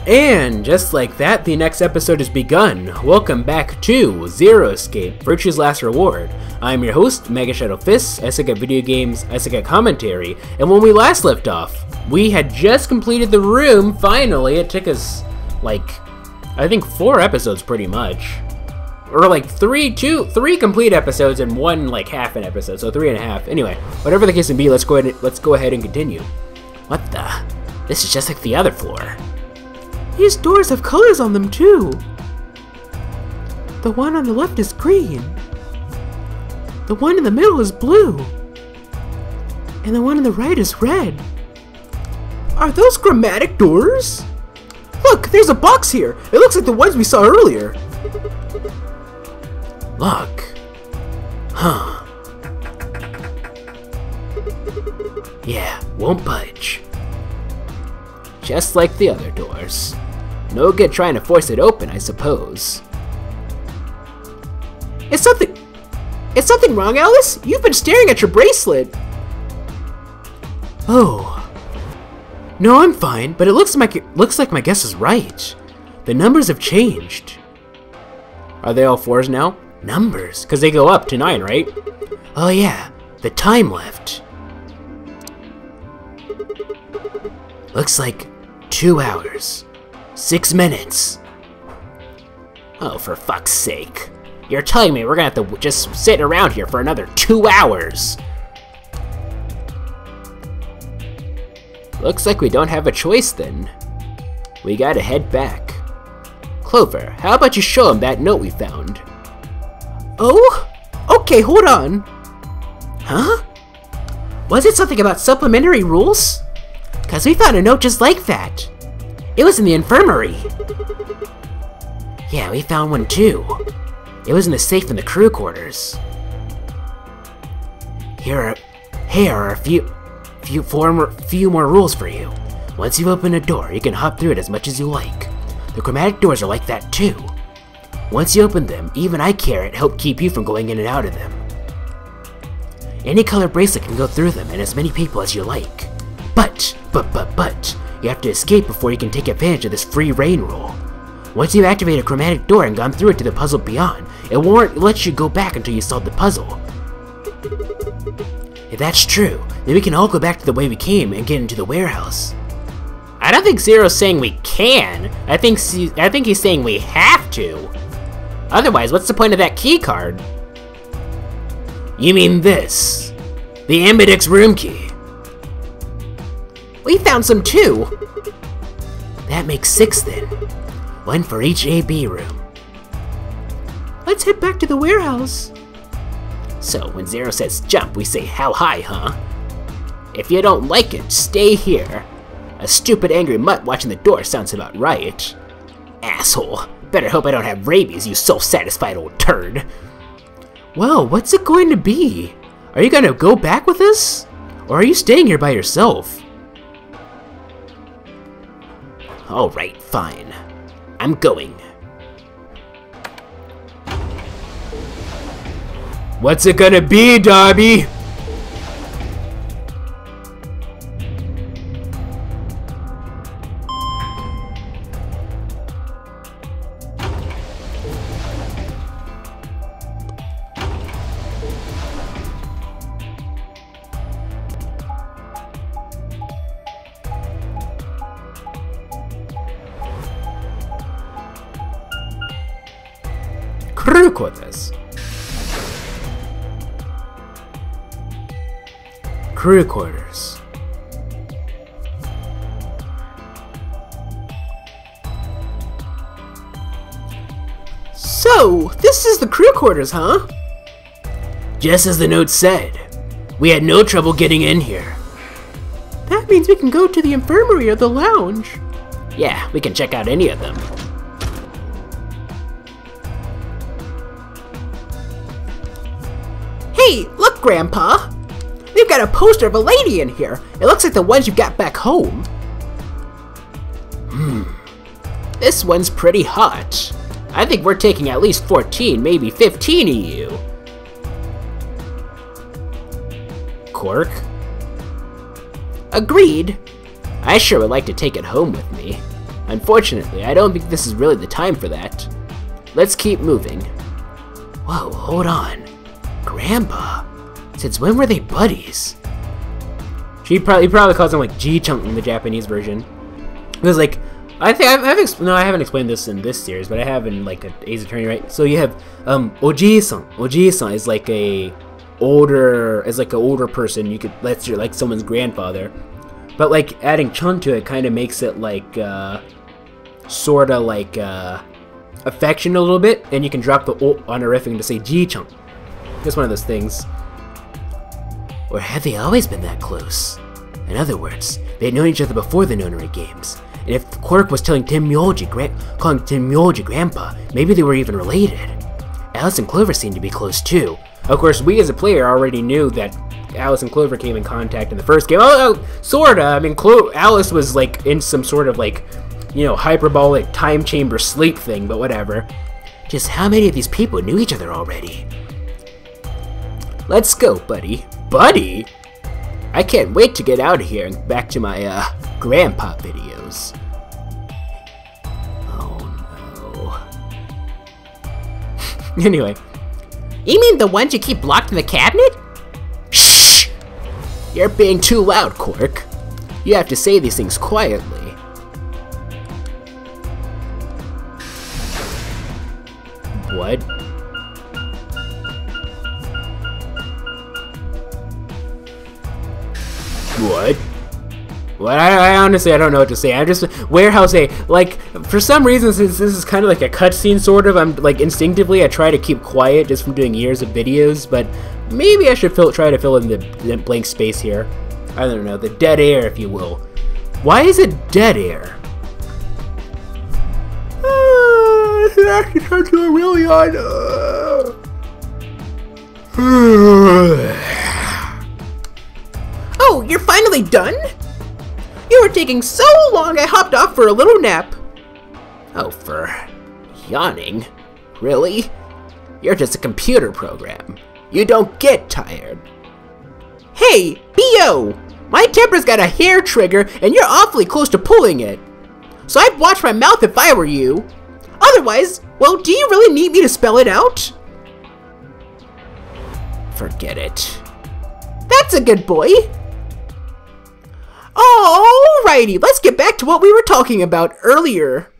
And just like that, the next episode has begun. Welcome back to Zero Escape, Virtue's Last Reward. I'm your host, MegaShadowFist. I suck at video games, I suck at commentary, and when we last left off, we had just completed the room, finally. It took us, like, I think 4 episodes pretty much. Or like three complete episodes and one like half an episode, so 3.5. Anyway, whatever the case may be, let's go ahead and continue. What the? This is just like the other floor. These doors have colors on them too. The one on the left is green. The one in the middle is blue. And the one on the right is red. Are those chromatic doors? Look, there's a box here. It looks like the ones we saw earlier. Look. Huh. Yeah, won't budge. Just like the other doors. No good trying to force it open, I suppose. Is something wrong, Alice? You've been staring at your bracelet. Oh. No, I'm fine, but it looks like my guess is right. The numbers have changed. Are they all 4s now? Numbers, because they go up to 9, right? Oh yeah, the time left. Looks like 2 hours, 6 minutes. Oh, for fuck's sake. You're telling me we're gonna have to just sit around here for another 2 hours? Looks like we don't have a choice then. We gotta head back. Clover, how about you show him that note we found? Oh? Okay, hold on. Huh? Was it something about supplementary rules? Cause we found a note just like that. It was in the infirmary. Yeah, we found one too. It was in the safe in the crew quarters. Here are a few more rules for you. Once you open a door, you can hop through it as much as you like. The chromatic doors are like that too. Once you open them, even eye carrot help keep you from going in and out of them. Any color bracelet can go through them and as many people as you like. But, you have to escape before you can take advantage of this free reign rule. Once you activate a chromatic door and gone through it to the puzzle beyond, it won't let you go back until you solve the puzzle. If that's true, then we can all go back to the way we came and get into the warehouse. I don't think Zero's saying we can. I think he's saying we have to. Otherwise, what's the point of that key card? You mean this? The Ambidextrous room key. We found some too. That makes 6 then. 1 for each AB room. Let's head back to the warehouse. So, when Zero says jump, we say how high, huh? If you don't like it, stay here. A stupid angry mutt watching the door sounds about right. Asshole. Better hope I don't have rabies, you self-satisfied old turd. Well, what's it going to be? Are you gonna go back with us? Or are you staying here by yourself? Alright, fine. I'm going. What's it gonna be, Darby? Crew quarters. Crew quarters. So, this is the crew quarters, huh? Just as the note said. We had no trouble getting in here. That means we can go to the infirmary or the lounge. Yeah, we can check out any of them. Hey, look, Grandpa! We've got a poster of a lady in here. It looks like the ones you got back home. This one's pretty hot. I think we're taking at least 14, maybe 15 of you. Cork? Agreed. I sure would like to take it home with me. Unfortunately, I don't think this is really the time for that. Let's keep moving. Whoa, hold on. Grandpa? Since when were they buddies? He probably calls him like G-Chunk in the Japanese version. Because like, I haven't explained this in this series, but I have in like an Ace Attorney, right? So you have Oji-san. Oji-san is like an older person. You could that's your like someone's grandfather, but like adding Chun to it kind of makes it like sort of like affection a little bit, and you can drop the O honorific to say Ji-Chun. It's one of those things. Or have they always been that close? In other words, they had known each other before the Nonary games. And if Quirk was calling Tim Myoji Grandpa, maybe they were even related. Alice and Clover seemed to be close too. Of course, we as a player already knew that Alice and Clover came in contact in the first game. Oh, sorta. I mean, Alice was like in some sort of like, you know, hyperbolic time chamber sleep thing, but whatever. Just how many of these people knew each other already? Let's go, buddy. Buddy? I can't wait to get out of here and back to my, grandpa videos. Oh, no. Anyway. You mean the ones you keep locked in the cabinet? Shh! You're being too loud, Quirk. You have to say these things quietly. What? What? Well, I honestly, I don't know what to say. I just, warehouse A, like, for some reason, since this is kind of like a cutscene, sort of, I'm, like, instinctively, I try to keep quiet just from doing years of videos, but maybe I should try to fill in the blank space here. I don't know, the dead air, if you will. Why is it dead air? That's really hard. Oh, you're finally done? You were taking so long I hopped off for a little nap. Oh, for yawning? Really? You're just a computer program. You don't get tired. Hey, B.O. My temper's got a hair trigger and you're awfully close to pulling it. So I'd watch my mouth if I were you. Otherwise, well, do you really need me to spell it out? Forget it. That's a good boy. Alrighty, let's get back to what we were talking about earlier.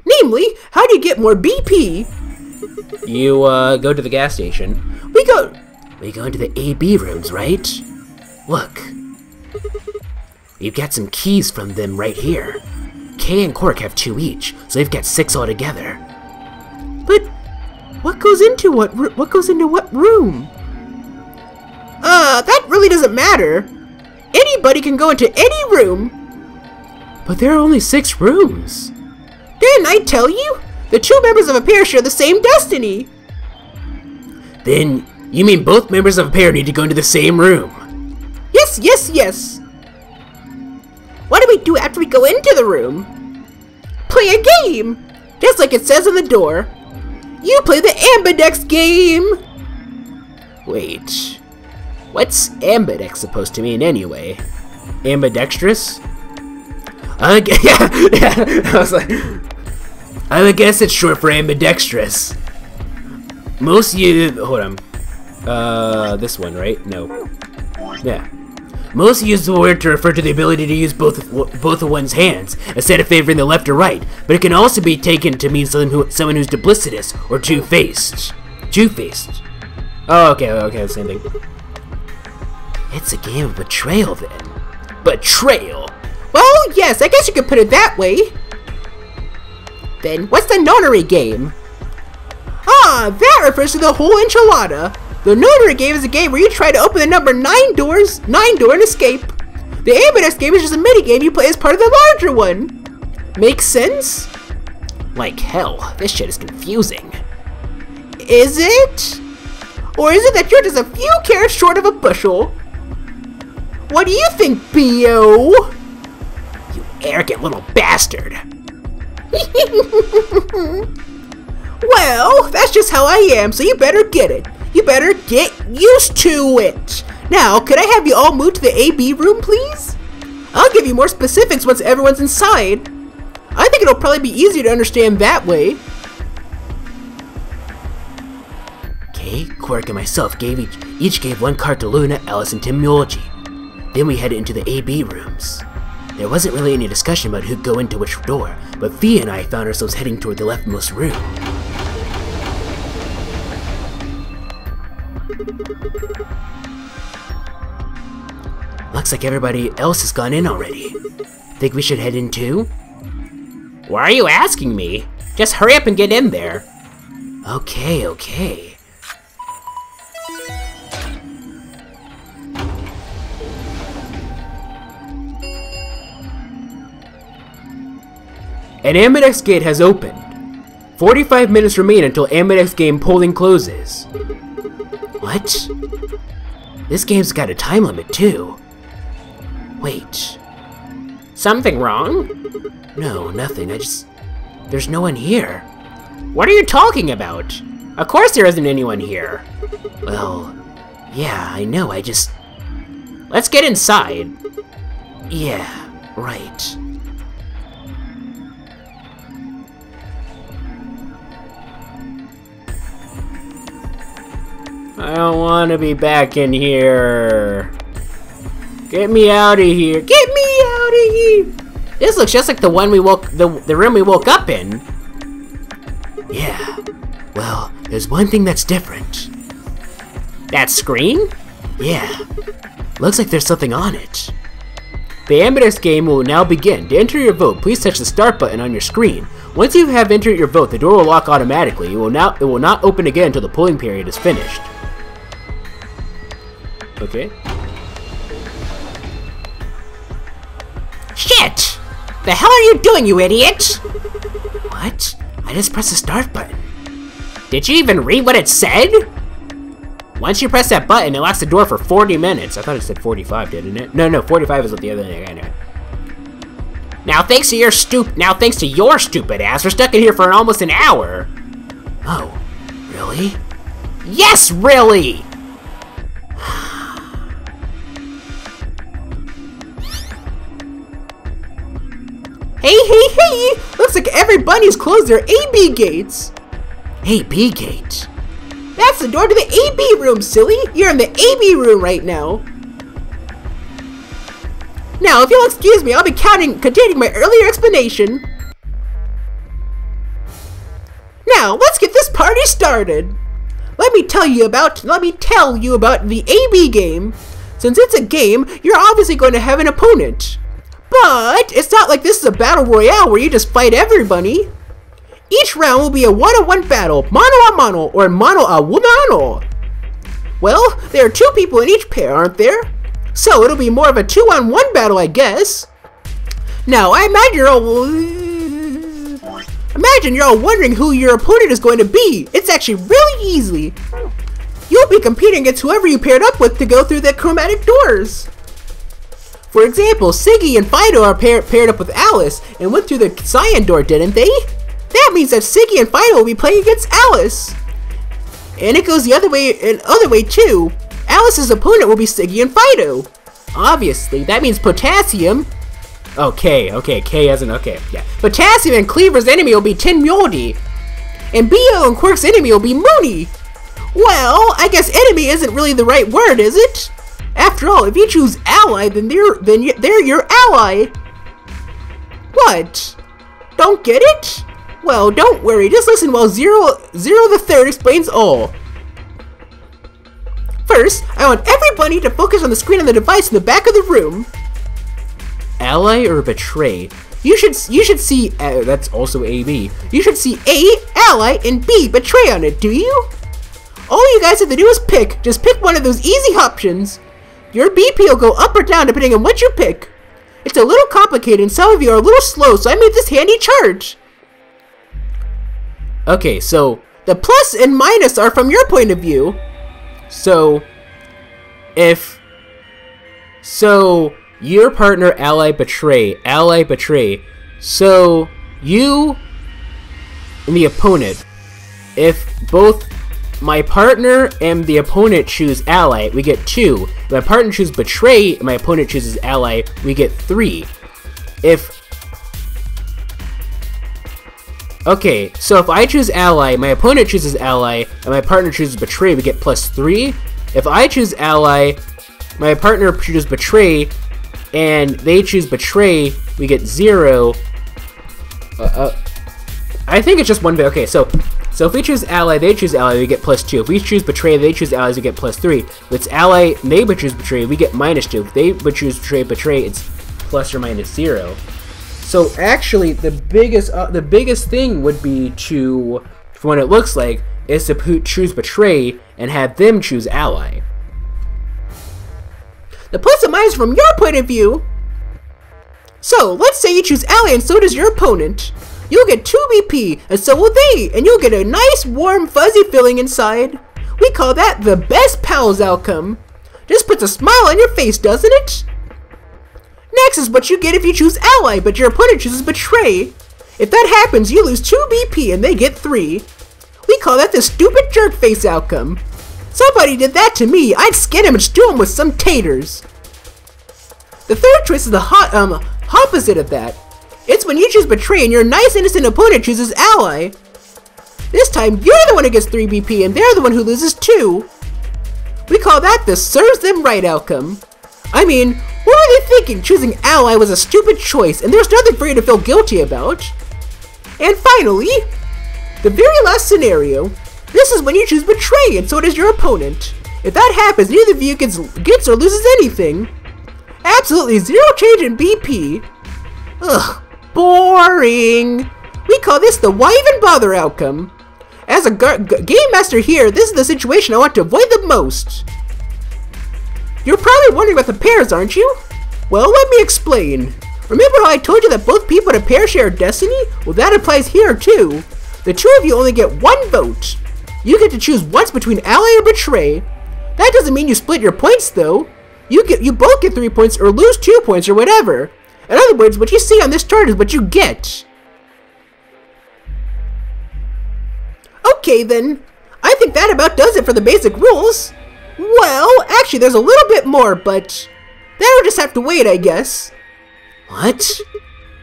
Namely, how do you get more BP? You, go to the gas station. We go into the AB rooms, right? Look. We've got some keys from them right here. Kay and Quirk have 2 each, so they've got 6 altogether. But what goes into what room? That really doesn't matter. Anybody can go into any room. But there are only 6 rooms. Didn't I tell you? The 2 members of a pair share the same destiny. Then, you mean both members of a pair need to go into the same room? Yes, yes, yes. What do we do after we go into the room? Play a game! Just like it says on the door. You play the Ambidex game! Wait. What's Ambidex supposed to mean anyway? Ambidextrous? Yeah, I was like, I would guess it's short for ambidextrous. Most hold on. This one, right? No. Yeah. Most use the word to refer to the ability to use both of one's hands, instead of favoring the left or right, but it can also be taken to mean someone who's duplicitous or two-faced. Two-faced. Oh, okay, same thing. It's a game of betrayal, then. Betrayal? Well, yes, I guess you could put it that way. Then, what's the Nonary game? Ah, that refers to the whole enchilada. The Nonary game is a game where you try to open the number 9 door and escape. The Ambidex game is just a minigame you play as part of the larger one. Makes sense? Like hell, this shit is confusing. Is it? Or is it that you're just a few carrots short of a bushel? What do you think, B.O.? You arrogant little bastard. Well, that's just how I am, so you better get it. You better get used to it. Now, could I have you all move to the AB room, please? I'll give you more specifics once everyone's inside. I think it'll probably be easier to understand that way. Okay, Quark and myself each gave one card to Luna, Alice, and Tim Mulgi. Then we headed into the AB rooms. There wasn't really any discussion about who'd go into which door, but Via and I found ourselves heading toward the leftmost room. Looks like everybody else has gone in already. Think we should head in too? Why are you asking me? Just hurry up and get in there. Okay, okay. An Ambidex gate has opened. 45 minutes remain until Ambidex game polling closes. What? This game's got a time limit too. Wait. Something wrong? No, nothing. There's no one here. What are you talking about? Of course there isn't anyone here. Well, yeah, I know, Let's get inside. Yeah, right. I don't want to be back in here. Get me out of here. Get me out of here. This looks just like the one the room we woke up in. Yeah. Well, there's one thing that's different. That screen? Yeah. Looks like there's something on it. The Ambidextrous game will now begin. To enter your vote, please touch the start button on your screen. Once you have entered your vote, the door will lock automatically. It will not open again until the polling period is finished. Okay. Shit! The hell are you doing, you idiot? What? I just pressed the start button. Did you even read what it said? Once you press that button, it locks the door for 40 minutes. I thought it said 45, didn't it? No, 45 is what the other thing I know. Now thanks to your stupid ass, we're stuck in here for almost an hour. Oh, really? Yes, really! Hey! Looks like everybody's closed their AB gates. AB gate? That's the door to the AB room, silly! You're in the AB room right now. Now, if you'll excuse me, I'll be continuing my earlier explanation. Now, let's get this party started. Let me tell you about the AB game. Since it's a game, you're obviously going to have an opponent. But it's not like this is a battle royale where you just fight everybody. Each round will be a one-on-one battle, mano-a-mano, or mano-a-mano. Well, there are two people in each pair, aren't there? So it'll be more of a 2-on-1 battle, I guess. Now, I imagine you're all wondering who your opponent is going to be. It's actually really easy. You'll be competing against whoever you paired up with to go through the chromatic doors. For example, Siggy and Fido are paired up with Alice and went through the cyan door, didn't they? That means that Siggy and Fido will be playing against Alice. And it goes the other way too. Alice's opponent will be Siggy and Fido. Obviously, that means Potassium. Okay, K as in okay, yeah. Potassium and Cleaver's enemy will be Tin Muldi. And Bio and Quirk's enemy will be Mooney. Well, I guess enemy isn't really the right word, is it? After all, if you choose ally, then they're your ally. What? Don't get it? Well, don't worry. Just listen while Zero the Third explains all. First, I want everybody to focus on the screen on the device in the back of the room. Ally or betray? You should see that's also AB. You should see A, ally, and B, betray on it. Do you? All you guys have to do is pick. Just pick one of those easy options. Your BP will go up or down depending on what you pick. It's a little complicated and some of you are a little slow, so I made this handy chart. Okay, so the plus and minus are from your point of view. So your partner ally betray. So you and the opponent, if both my partner and the opponent choose ally, we get 2. If my partner chooses betray and my opponent chooses ally, we get 3. If Okay, so if I choose ally, my opponent chooses ally, and my partner chooses betray, we get +3. If I choose ally, my partner chooses betray, and they choose betray, we get 0. I think it's just one bit. Okay, so if we choose ally, they choose ally, we get +2. If we choose betray, they choose allies, we get +3. If it's ally, they choose betray, we get -2. If they choose betray, it's plus or minus 0. So actually, the biggest thing would be to, from what it looks like, is to choose betray and have them choose ally. The plus and minus from your point of view. So let's say you choose ally and so does your opponent. You'll get 2 BP, and so will they, and you'll get a nice, warm, fuzzy feeling inside. We call that the best pals outcome. Just puts a smile on your face, doesn't it? Next is what you get if you choose ally, but your opponent chooses betray. If that happens, you lose 2 BP and they get 3. We call that the stupid jerk face outcome. Somebody did that to me, I'd skin him and stew him with some taters. The third choice is the opposite of that. It's when you choose betray and your nice innocent opponent chooses ally. This time, you're the one who gets 3 BP and they're the one who loses 2. We call that the serves them right outcome. I mean, what were they thinking? Choosing ally was a stupid choice and there's nothing for you to feel guilty about. And finally, the very last scenario. This is when you choose betray and so does your opponent. If that happens, neither of you gets or loses anything. Absolutely 0 change in BP. Ugh, boring. We call this the why even bother outcome. As a game master here, this is the situation I want to avoid the most. You're probably wondering about the pairs, aren't you? Well, let me explain. Remember how I told you that both people in a pair share destiny? Well, that applies here too. The 2 of you only get 1 vote. You get to choose once between ally or betray. That doesn't mean you split your points though. You both get 3 points or lose 2 points or whatever. In other words, what you see on this chart is what you get. Okay then, I think that about does it for the basic rules. Well, actually there's a little bit more, but that'll just have to wait, I guess. What?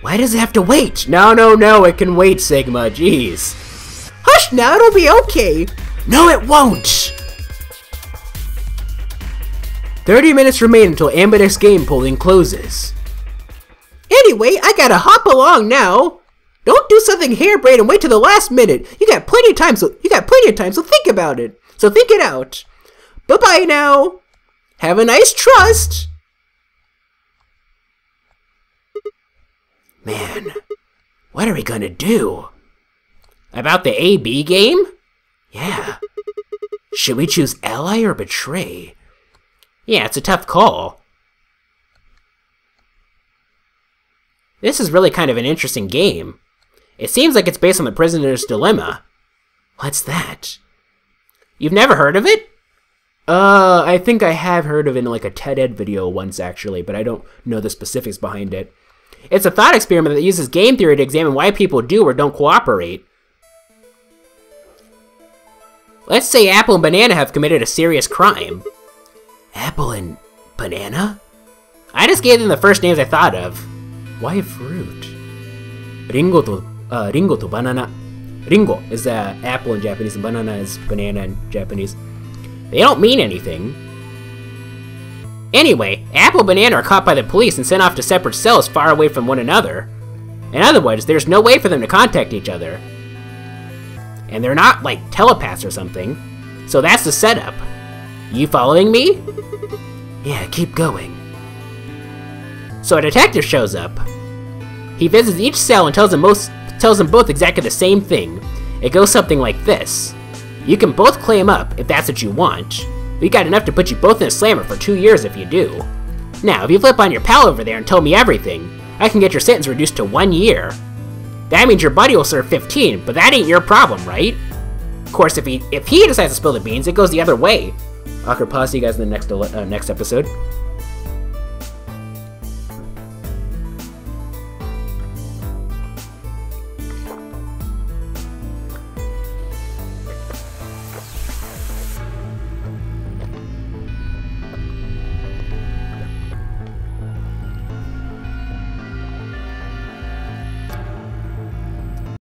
Why does it have to wait? No, it can wait, Sigma, jeez. Hush now, it'll be okay. No, it won't! 30 minutes remain until Ambidextrous game polling closes. Anyway, I gotta hop along now. Don't do something harebrained and wait till the last minute. You got plenty of time, so think about it. So think it out. Bye-bye now. Have a nice trust. Man, what are we gonna do? About the AB game? Yeah. Should we choose ally or betray? Yeah, it's a tough call. This is really kind of an interesting game. It seems like it's based on the prisoner's dilemma. What's that? You've never heard of it? I think I have heard of it in like a TED Ed video once actually, but I don't know the specifics behind it. It's a thought experiment that uses game theory to examine why people do or don't cooperate. Let's say Apple and Banana have committed a serious crime. Apple and Banana? I just gave them the first names I thought of. Why fruit? Ringo to banana. Ringo is apple in Japanese and banana is banana in Japanese. They don't mean anything. Anyway, Apple and Banana are caught by the police and sent off to separate cells far away from one another. In other words, there's no way for them to contact each other. And they're not, like, telepaths or something. So that's the setup. You following me? Yeah, keep going. So a detective shows up. He visits each cell and tells them both exactly the same thing. It goes something like this. You can both claim up if that's what you want. We got enough to put you both in a slammer for 2 years if you do. Now, if you flip on your pal over there and tell me everything, I can get your sentence reduced to 1 year. That means your buddy will serve 15, but that ain't your problem, right? Of course, if he decides to spill the beans, it goes the other way. Awkward pause, see you guys in the next episode.